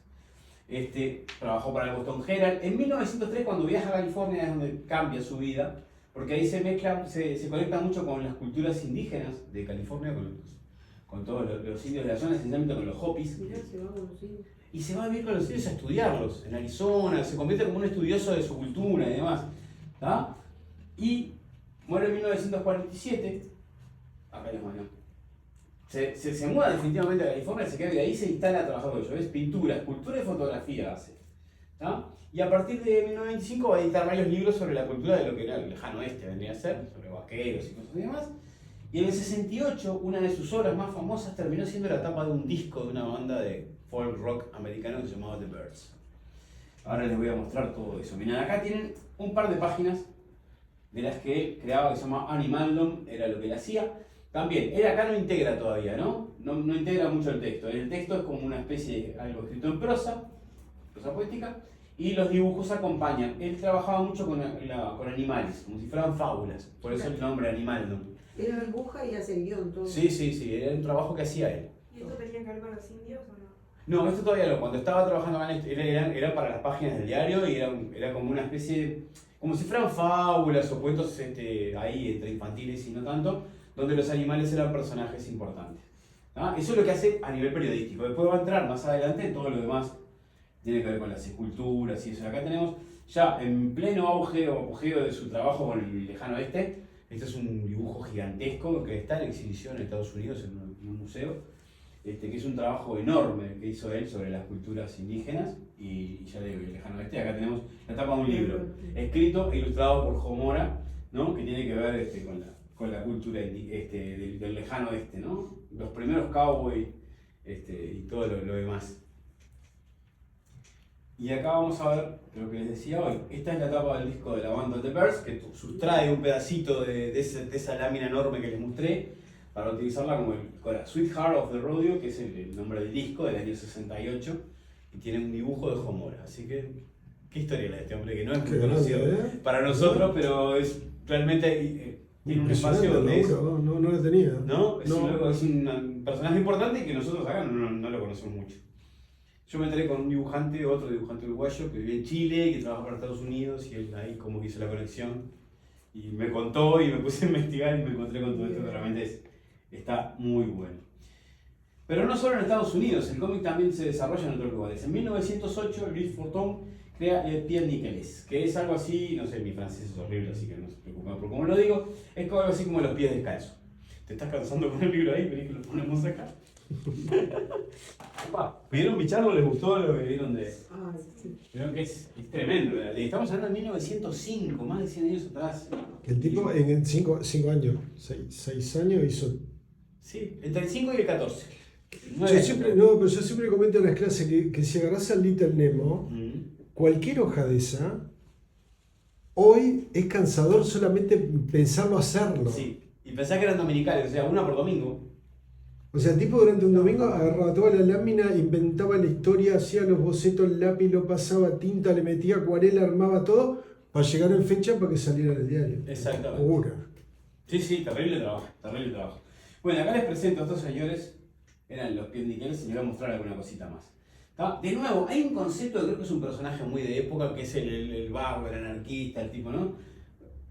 Trabajó para el Boston Herald. En 1903, cuando viaja a California, es donde cambia su vida, porque ahí se mezcla, se conecta mucho con las culturas indígenas de California, con todos los indios de la zona, especialmente con los Hopis. Y se va a vivir con los indios a estudiarlos en Arizona, se convierte como un estudioso de su cultura y demás. Y muere en 1947, acá les mando. Se muda definitivamente a California, se queda ahí y se instala a trabajar con ellos. ¿Ves? Pintura, escultura y fotografía hace. Y a partir de 1925 va a editar varios libros sobre la cultura de lo que era el lejano oeste, vendría a ser, sobre vaqueros y cosas y demás. Y en el 68, una de sus obras más famosas terminó siendo la tapa de un disco de una banda de folk rock americano que se llamaba The Byrds. Ahora les voy a mostrar todo eso. Miren, acá tienen un par de páginas de las que él creaba, que se llama Animaldom, era lo que él hacía. También, él acá no integra todavía, ¿no? No integra mucho el texto. El texto es como una especie de algo escrito en prosa poética, y los dibujos acompañan. Él trabajaba mucho con animales, como si fueran fábulas, por eso el nombre Animaldom. Él dibuja y hace el guión, todo. Sí, era un trabajo que hacía él. ¿Y esto tenía que ver con los indios o no? No, esto todavía no. Cuando estaba trabajando con él, era para las páginas del diario y era como una especie, como si fueran fábulas o cuentos ahí entre infantiles y no tanto, donde los animales eran personajes importantes. Eso es lo que hace a nivel periodístico. Después va a entrar más adelante en todo lo demás, tiene que ver con las esculturas y eso. Acá tenemos ya en pleno auge o apogeo de su trabajo con el lejano oeste. Este es un dibujo gigantesco que está en exhibición en Estados Unidos en un museo, que es un trabajo enorme que hizo él sobre las culturas indígenas y ya le digo, el lejano oeste. Acá tenemos la tapa de un libro escrito e ilustrado por Jo Mora, ¿no? Que tiene que ver con la cultura del lejano oeste, ¿no? Los primeros cowboys y todo lo demás. Y acá vamos a ver lo que les decía hoy. Esta es la tapa del disco de la banda The Byrds, que sustrae un pedacito de esa lámina enorme que les mostré para utilizarla como la Sweetheart of the Rodeo, que es el nombre del disco del año 68, y tiene un dibujo de Jo Mora. Así que, qué historia la de este hombre, que no es muy conocido para nosotros, pero es realmente tiene un espacio donde es. No lo tenía. ¿No? Es un personaje importante y que nosotros acá no lo conocemos mucho. Yo me enteré con otro dibujante uruguayo que vivía en Chile y que trabaja para Estados Unidos y él ahí como que hizo la conexión y me contó y me puse a investigar y me encontré con todo esto que realmente está muy bueno. Pero no solo en Estados Unidos, el cómic también se desarrolla en otros lugares. En 1908 Louis Forton crea Le Pied Niquelés, que es algo así, no sé, mi francés es horrible así que no se preocupen por cómo lo digo, es algo así como los pies descalzos. ¿Te estás cansando con el libro ahí? Vení que lo ponemos acá. ¿Vieron mi charlo? ¿Les gustó lo que vieron de...? Vieron que es tremendo. Estamos hablando de 1905, más de 100 años atrás. El tipo en 5 años, 6 años hizo... Sí, entre el 5 y el 14. Pero yo siempre comento en las clases que si agarrás al Little Nemo, cualquier hoja de esa, hoy es cansador solamente pensarlo hacerlo. Sí, y pensá que eran dominicales, o sea, una por domingo. O sea, el tipo durante un domingo agarraba toda la lámina, inventaba la historia, hacía los bocetos, el lápiz lo pasaba, tinta, le metía acuarela, armaba todo para llegar en fecha para que saliera en el diario. Exactamente. Locura. Sí, sí, terrible trabajo, terrible trabajo. Bueno, acá les presento a estos señores, eran los Piendicales, y les voy a mostrar alguna cosita más. ¿Tá? De nuevo, hay un concepto que creo que es un personaje muy de época, que es el vago, el anarquista, el tipo, ¿no?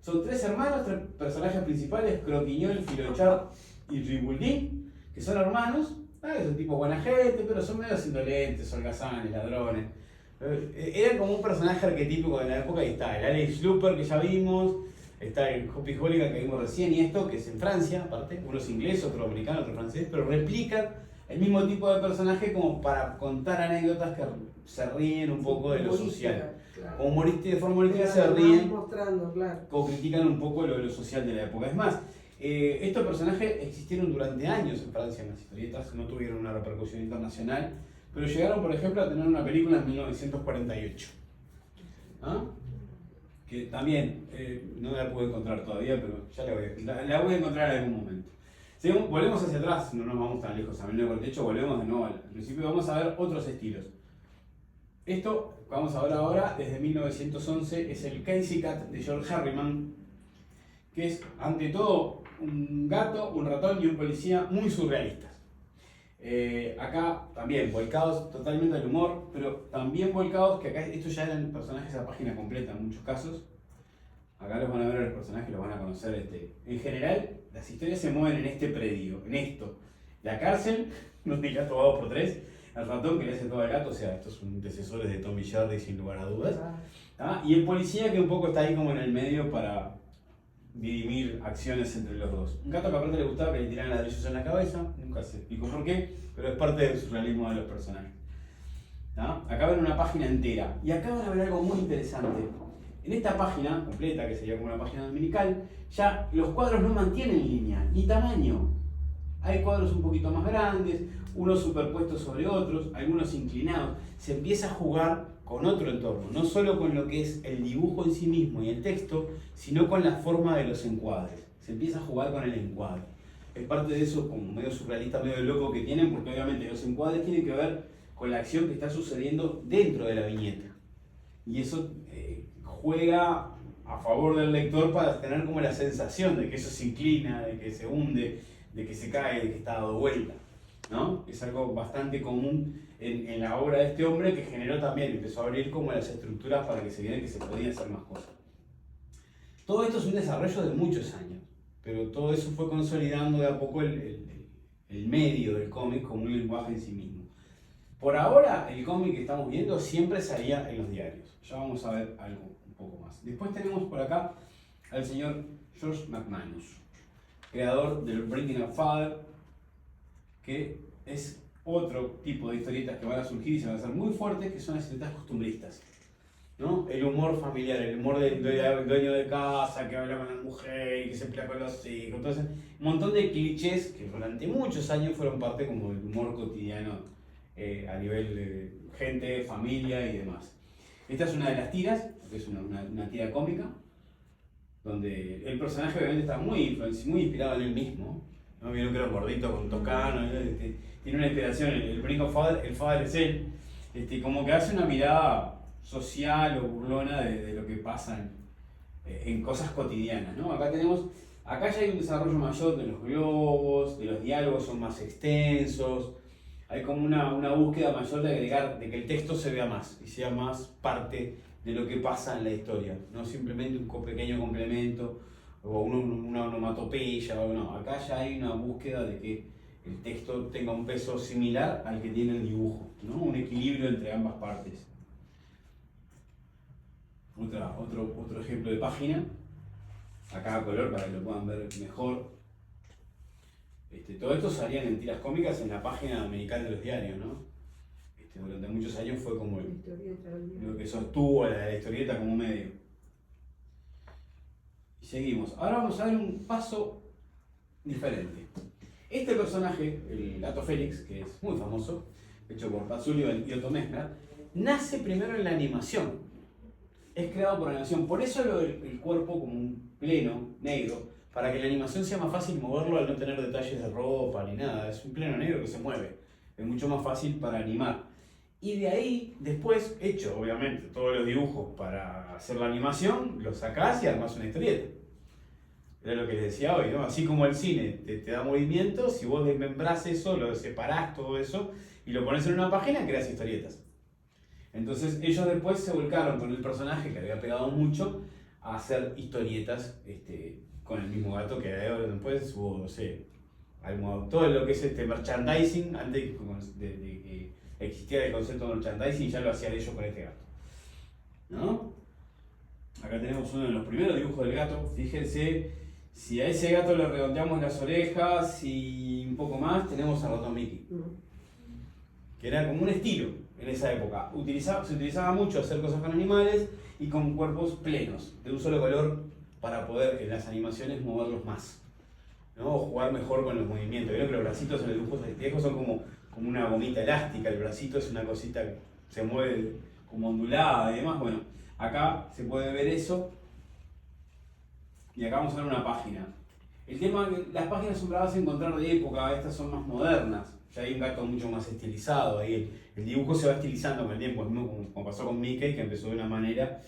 Son tres hermanos, tres personajes principales, Croquiñol, Filochard y Ribuldín, que son hermanos, que son tipo buena gente, pero son medio indolentes, holgazanes, ladrones. Eran como un personaje arquetípico de la época, y está el Alex Looper que ya vimos, está el Hoppy Hooligan que vimos recién, y esto que es en Francia, aparte, uno es inglés, otro americano, otro francés, pero replican el mismo tipo de personaje como para contar anécdotas que se ríen un poco de lo social. Claro. Como humorística, de forma humorística Pero se además ríen, mostrando, claro. como critican un poco lo social de la época. Es más, estos personajes existieron durante años en Francia en las historietas, no tuvieron una repercusión internacional, pero llegaron, por ejemplo, a tener una película en 1948. ¿Ah? Que también no la pude encontrar todavía, pero ya la voy a encontrar en algún momento. Volvemos hacia atrás, no nos vamos tan lejos a 1948, volvemos de nuevo al principio, vamos a ver otros estilos. Esto que vamos a ver ahora, desde 1911, es el Casey Cat de George Harriman, que es, ante todo, un gato, un ratón y un policía muy surrealistas. Acá también volcados totalmente al humor, pero también volcados, que acá estos ya eran personajes a página completa en muchos casos. Acá los van a ver a los personajes, los van a conocer. En general, las historias se mueven en este predio, en esto. La cárcel, donde el gato va 2x3, el ratón que le hace todo al gato, o sea, estos son antecesores de Tom y Jerry sin lugar a dudas. Y el policía que un poco está ahí como en el medio para dirimir acciones entre los dos. Un gato que aparte le gustaba que le tiraran ladrillos en la cabeza, nunca se explicó por qué, pero es parte del surrealismo de los personajes. Acá ven una página entera, y acá van a ver algo muy interesante. En esta página completa, que sería como una página dominical, ya los cuadros no mantienen línea ni tamaño. Hay cuadros un poquito más grandes, unos superpuestos sobre otros, algunos inclinados. Se empieza a jugar con otro entorno, no solo con lo que es el dibujo en sí mismo y el texto, sino con la forma de los encuadres. Se empieza a jugar con el encuadre. Es parte de eso como medio surrealista, medio loco que tienen, porque obviamente los encuadres tienen que ver con la acción que está sucediendo dentro de la viñeta. Y eso juega a favor del lector para tener como la sensación de que eso se inclina, de que se hunde, de que se cae, de que está dado vuelta, ¿no? Es algo bastante común en la obra de este hombre, que generó también, empezó a abrir como las estructuras para que se viera que se podían hacer más cosas. Todo esto es un desarrollo de muchos años, pero todo eso fue consolidando de a poco el medio del cómic como un lenguaje en sí mismo. Por ahora, el cómic que estamos viendo siempre salía en los diarios. Ya vamos a ver algo un poco más. Después tenemos por acá al señor George McManus, creador del Breaking Up Father, que es otro tipo de historietas que van a surgir y se van a hacer muy fuertes, que son las historietas costumbristas, ¿no? El humor familiar, el humor del dueño de casa que habla con la mujer y que se pelea con los hijos. Entonces, un montón de clichés que durante muchos años fueron parte como del humor cotidiano a nivel de gente, familia y demás. Esta es una de las tiras, que es una tira cómica, donde el personaje obviamente está muy inspirado en él mismo, ¿no? Vieron que era un gordito con Toscano, tiene una inspiración, el Breaking Up Father, el Father es él, como que hace una mirada social o burlona de lo que pasa en cosas cotidianas, ¿no? Acá ya hay un desarrollo mayor de los globos, de los diálogos son más extensos, hay como una búsqueda mayor de agregar, de que el texto se vea más y sea más parte de lo que pasa en la historia, no simplemente un pequeño complemento o una onomatopeya, no. Acá ya hay una búsqueda de que el texto tenga un peso similar al que tiene el dibujo, ¿no? Un equilibrio entre ambas partes. Otro ejemplo de página, acá a color para que lo puedan ver mejor. Todo esto salían en tiras cómicas en la página americana de los diarios, ¿no? Durante muchos años fue como lo que sostuvo la historieta como medio. Y seguimos. Ahora vamos a dar un paso diferente. Este personaje, el Gato Félix, que es muy famoso, hecho por Pat Sullivan y Otto Messner, nace primero en la animación. Es creado por animación. Por eso el cuerpo como un pleno negro, para que la animación sea más fácil moverlo al no tener detalles de ropa ni nada. Es un plano negro que se mueve. Es mucho más fácil para animar. Y de ahí, después, hecho obviamente todos los dibujos para hacer la animación, los sacás y armás una historieta. Era lo que les decía hoy, ¿no? Así como el cine te da movimiento, si vos desmembrás eso, lo separás todo eso y lo pones en una página, creas historietas. Entonces ellos después se volcaron con el personaje que había pegado mucho a hacer historietas con el mismo gato que después hubo, no sé, todo lo que es merchandising, antes de que existiera el concepto de merchandising, ya lo hacían ellos con este gato. ¿No? Acá tenemos uno de los primeros dibujos del gato. Fíjense, si a ese gato le redondeamos las orejas y un poco más, tenemos al ratón Mickey. Que era como un estilo en esa época. Se utilizaba mucho hacer cosas con animales y con cuerpos plenos, de un solo color, para poder en las animaciones moverlos más, ¿no? O jugar mejor con los movimientos. Vieron que los bracitos en los dibujos viejos son como una gomita elástica, el bracito es una cosita que se mueve como ondulada y demás. Bueno, acá se puede ver eso. Y acá vamos a ver una página. El tema es que las páginas son las vas a encontrar de época, estas son más modernas. Ya hay un gato mucho más estilizado, ahí el dibujo se va estilizando con el tiempo, como pasó con Mickey, que empezó de una manera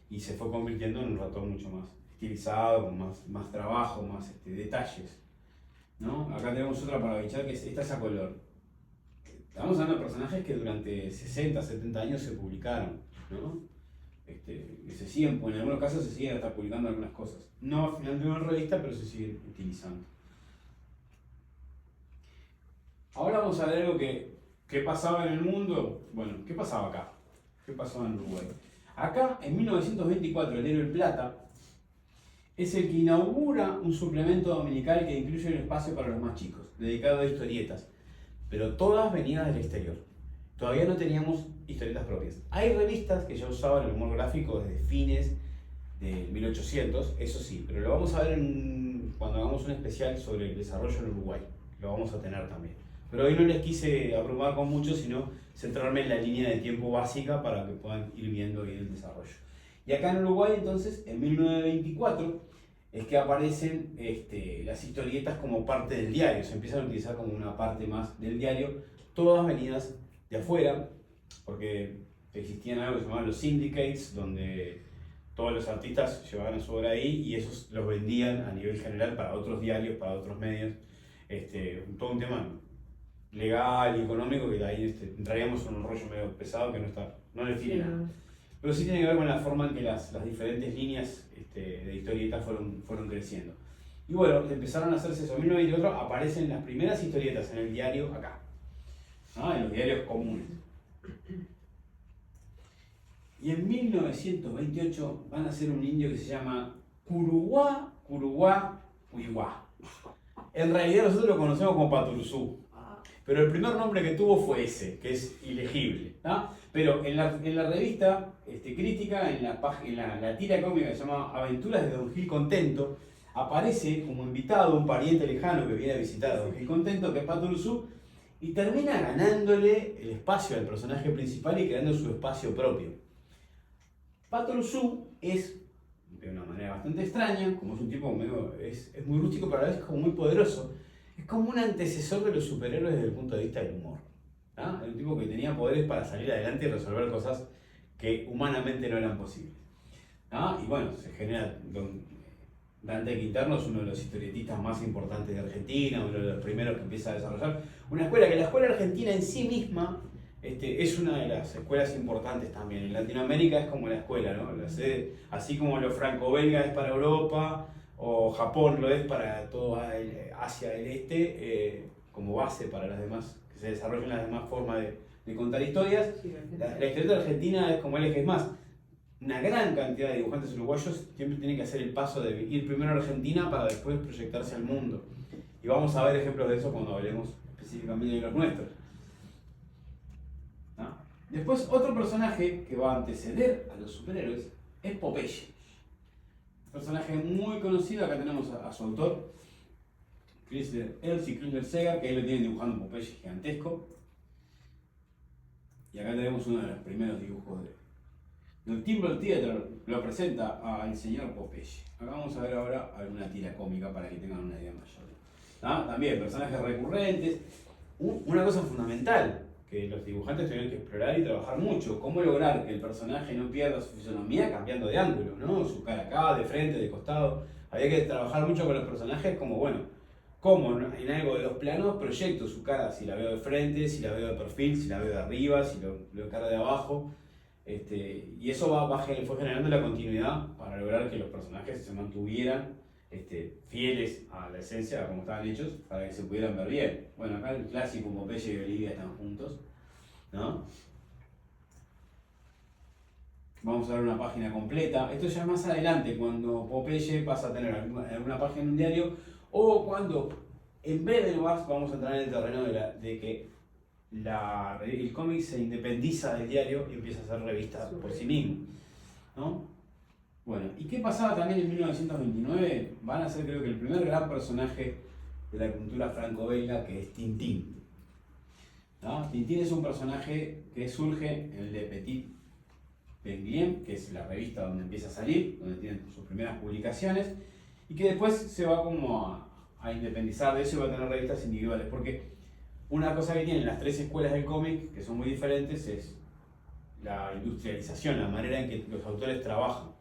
y se fue convirtiendo en un ratón mucho más estilizado, con más trabajo, más detalles, ¿no? Acá tenemos otra para bichar, que esta es a color. Estamos hablando de personajes que durante 60, 70 años se publicaron, ¿no? Que se siguen, en algunos casos se siguen hasta publicando algunas cosas. No al final de una revista, pero se siguen utilizando. Ahora vamos a ver algo que pasaba en el mundo. Bueno, ¿qué pasaba acá? ¿Qué pasaba en Uruguay? Acá, en 1924, el diario El Plata es el que inaugura un suplemento dominical que incluye un espacio para los más chicos, dedicado a historietas, pero todas venidas del exterior. Todavía no teníamos historietas propias. Hay revistas que ya usaban el humor gráfico desde fines de 1800, eso sí, pero lo vamos a ver cuando hagamos un especial sobre el desarrollo en Uruguay. Lo vamos a tener también. Pero hoy no les quise abrumar con mucho, sino centrarme en la línea de tiempo básica para que puedan ir viendo bien el desarrollo. Y acá en Uruguay, entonces, en 1924, es que aparecen las historietas como parte del diario. Se empiezan a utilizar como una parte más del diario, todas venidas de afuera, porque existían algo que se llamaban los syndicates, donde todos los artistas llevaban su obra ahí y esos los vendían a nivel general para otros diarios, para otros medios. Todo un tema legal y económico que de ahí entraríamos en un rollo medio pesado que no define nada. Pero sí tiene que ver con la forma en que las diferentes líneas de historietas fueron creciendo. Y bueno, empezaron a hacerse eso. En 1924 aparecen las primeras historietas en el diario acá, ¿no? En los diarios comunes. Y en 1928 van a hacer un indio que se llama Curuguá, Cuiguá. En realidad nosotros lo conocemos como Paturuzú, pero el primer nombre que tuvo fue ese, que es ilegible, ¿no? Pero en la revista crítica, en la tira cómica que se llama Aventuras de Don Gil Contento, aparece como invitado un pariente lejano que viene a visitar a Don Gil Contento, que es Paturuzú, y termina ganándole el espacio al personaje principal y creando su espacio propio. Paturuzú es, de una manera bastante extraña, como es un tipo es muy rústico, pero a la vez como muy poderoso. Es como un antecesor de los superhéroes desde el punto de vista del humor, ¿no? Es un tipo que tenía poderes para salir adelante y resolver cosas que humanamente no eran posibles, ¿no? Y bueno, se genera. Dante Quinterno es uno de los historietistas más importantes de Argentina, uno de los primeros que empieza a desarrollar una escuela, que la escuela argentina en sí misma es una de las escuelas importantes también. En Latinoamérica es como la escuela, ¿no? Así como lo franco-belga es para Europa, o Japón lo es para toda Asia del Este, como base para las demás, que se desarrollen las demás formas de contar historias. La historieta argentina es como el eje. Es más, una gran cantidad de dibujantes uruguayos siempre tienen que hacer el paso de ir primero a Argentina para después proyectarse al mundo. Y vamos a ver ejemplos de eso cuando hablemos específicamente de los nuestros, ¿no? Después, otro personaje que va a anteceder a los superhéroes es Popeye. Un personaje muy conocido. Acá tenemos a su autor, Elsie Krüger Segar, que él lo tiene dibujando un Popeye gigantesco. Y acá tenemos uno de los primeros dibujos de The Timber Theater lo presenta al señor Popeye. Acá vamos a ver ahora alguna tira cómica para que tengan una idea mayor. También personajes recurrentes. Una cosa fundamental que los dibujantes tuvieron que explorar y trabajar mucho: cómo lograr que el personaje no pierda su fisonomía cambiando de ángulo, ¿no? Su cara acá, de frente, de costado. Había que trabajar mucho con los personajes, como bueno, cómo en algo de los planos proyecto su cara, si la veo de frente, si la veo de perfil, si la veo de arriba, si lo veo cara de abajo. Y eso fue generando la continuidad para lograr que los personajes se mantuvieran fieles a la esencia, a cómo estaban hechos, para que se pudieran ver bien. Bueno, acá el clásico Popeye y Olivia están juntos, ¿no? Vamos a ver una página completa. Esto ya es más adelante, cuando Popeye pasa a tener alguna página en un diario, o cuando, en vez de nomás, vamos a entrar en el terreno de que el cómic se independiza del diario y empieza a ser revista por sí mismo, ¿no? Bueno, ¿y qué pasaba también en 1929? Van a ser, creo que, el primer gran personaje de la cultura franco-belga, que es Tintín, ¿no? Tintín es un personaje que surge en el de Petit Pangolin, que es la revista donde empieza a salir, donde tiene sus primeras publicaciones, y que después se va como a independizar de eso y va a tener revistas individuales, porque una cosa que tienen las tres escuelas del cómic, que son muy diferentes, es la industrialización, la manera en que los autores trabajan.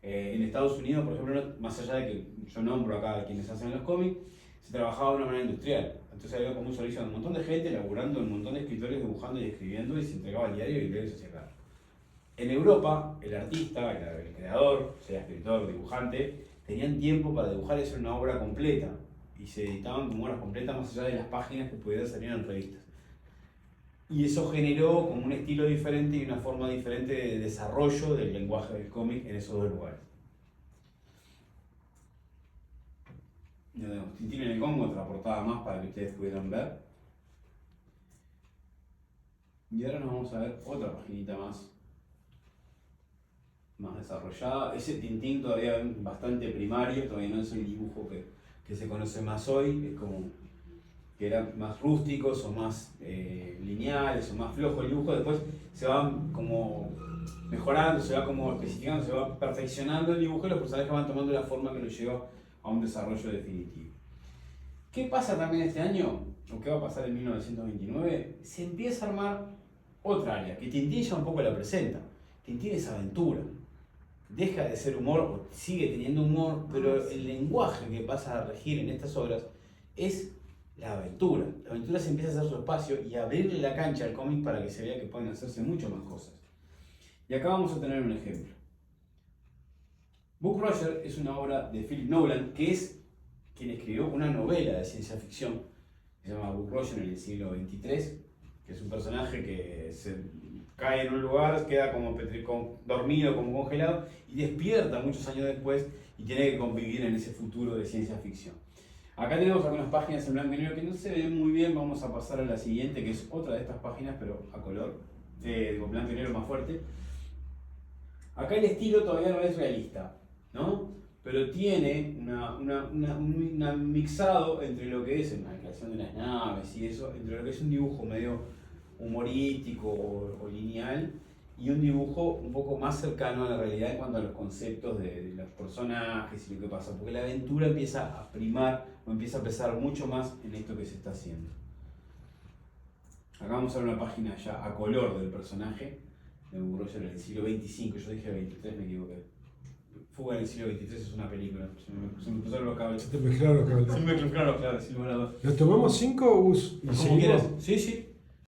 En Estados Unidos, por ejemplo, más allá de que yo nombro acá a quienes hacen los cómics, se trabajaba de una manera industrial. Entonces había como un servicio de un montón de gente laburando, un montón de escritores dibujando y escribiendo, y se entregaba al diario y el diario se hacía cargo. En Europa, el artista, el creador, sea escritor, dibujante, tenían tiempo para dibujar eso en una obra completa, y se editaban como obras completas más allá de las páginas que pudieran salir en revistas. Y eso generó como un estilo diferente y una forma diferente de desarrollo del lenguaje del cómic en esos dos lugares. Ya tenemos Tintín en el Congo, otra portada más para que ustedes pudieran ver. Y ahora nos vamos a ver otra paginita más desarrollada. Ese Tintín todavía bastante primario, todavía no es el dibujo que se conoce más hoy, es como que eran más rústicos o más lineales o más flojos el dibujo. Después se van como mejorando, se va como especificando, se va perfeccionando el dibujo y los personajes van tomando la forma que los lleva a un desarrollo definitivo. ¿Qué pasa también este año? ¿O qué va a pasar en 1929? Se empieza a armar otra área, que Tintín ya un poco la presenta. Tintín es aventura. Deja de ser humor, o sigue teniendo humor, pero el lenguaje que pasa a regir en estas obras es la aventura. La aventura se empieza a hacer su espacio y a abrirle la cancha al cómic para que se vea que pueden hacerse mucho más cosas. Y acá vamos a tener un ejemplo. Buck Rogers es una obra de Philip Nolan, que es quien escribió una novela de ciencia ficción que se llama Buck Rogers en el siglo XXIII, que es un personaje que se cae en un lugar, queda como dormido, como congelado, y despierta muchos años después y tiene que convivir en ese futuro de ciencia ficción. Acá tenemos algunas páginas en blanco y negro que no se ven muy bien. Vamos a pasar a la siguiente, que es otra de estas páginas, pero a color, con blanco y negro más fuerte. Acá el estilo todavía no es realista, ¿no? Pero tiene un mixado entre lo que es la creación de las naves y eso, entre lo que es un dibujo medio humorístico o lineal y un dibujo un poco más cercano a la realidad en cuanto a los conceptos de los personajes y lo que pasa, porque la aventura empieza a primar o empieza a pesar mucho más en esto que se está haciendo. Acá vamos a ver una página ya a color del personaje de Buck Rogers en el siglo XXV, yo dije 23, me equivoqué. Fuga en el siglo XXIII es una película, se me cruzaron los cables. Se te mezclaron los cables. Se me cruzaron los cables, sin lugar a dudas. ¿Los tomamos 5 o Como quieras. Sí, sí.